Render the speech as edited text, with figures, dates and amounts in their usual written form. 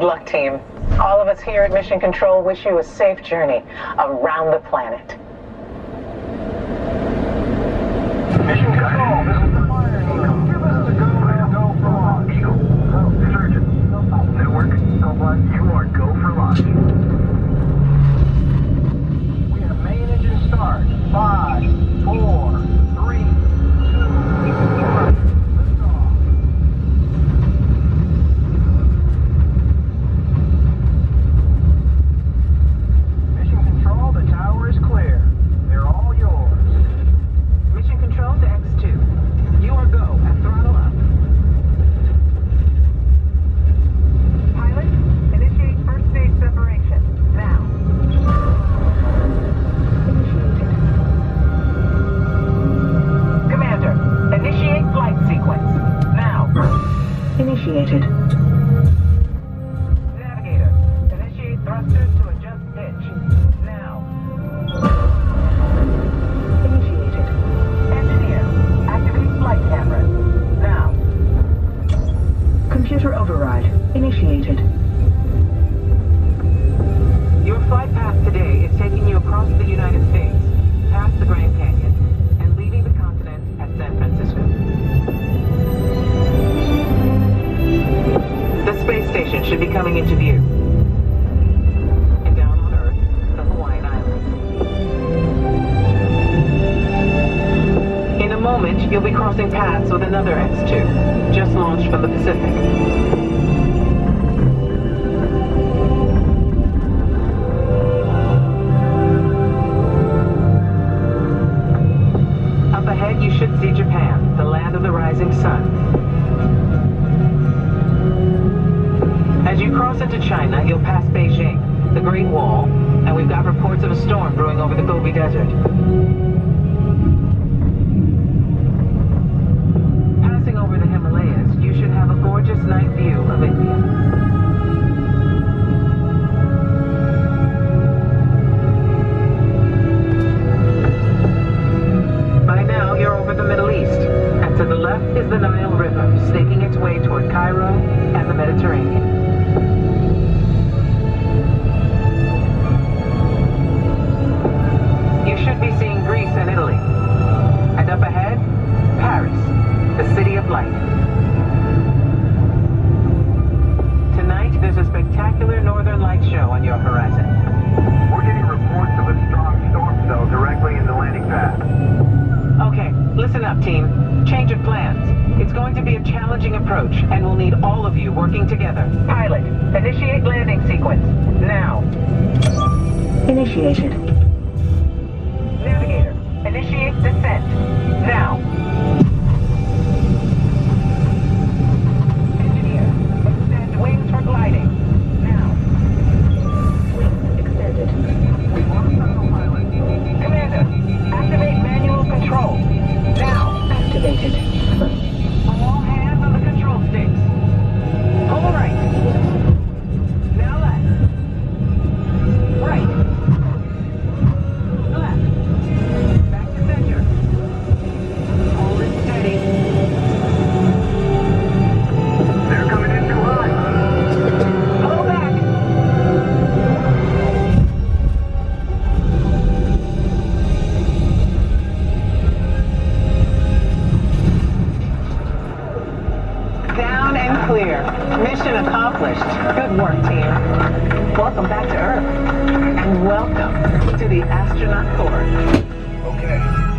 luck, team. All of us here at Mission Control wish you a safe journey around the planet. Mission Control, this is the fire Eagle. Give us the go for launch. Eagle. Surgeon. Network. You are go for launch. We have main engine start. 5, 4, 3, 2, 1. Mission Control, the tower is clear. They're all yours. Mission Control to X2. You are go at throttle up. Pilot, initiate first stage separation. Now. Initiated. Commander, initiate flight sequence. Now. Initiated. Navigator, initiate thrusters to adjust pitch. Now. Initiated. Engineer, activate flight cameras. Now. Computer override initiated. Your flight path today is taking you across the United States, past the Grand Canyon, and leaving the continent at San Francisco. The space station should be coming into view. And down on Earth, the Hawaiian Islands. In a moment, you'll be crossing paths with another X2, just launched from the Pacific. Up ahead, you should see Japan, the land of the rising sun. As you cross into China, you'll pass Beijing, the Great Wall, and we've got reports of a storm brewing over the Gobi Desert. Passing over the Himalayas, you should have a gorgeous night view of India. By now, you're over the Middle East, and to the left is the Nile River, snaking its way toward Cairo and the Mediterranean. You should be seeing Greece and Italy. And up ahead, Paris, the city of light. Tonight, there's a spectacular northern light show on your horizon. We're getting reports of a strong storm cell directly in the landing pad. Okay, listen up, team. Change of plans. It's going to be a challenging approach, and we'll need all of you working together. Pilot, initiate landing sequence. Now. Initiated. Navigator, initiate descent. Now. Engineer, extend wings for gliding. Now. Wings extended. Commander, activate manual control. Now. Activated. All hands on the control sticks. Pull right. Now left. Right. Left. Back to center. Hold it steady. They're coming in too high. Pull back. Down and clear. Mission accomplished. Good work, team. Welcome back to Earth. And welcome to the Astronaut Corps. Okay.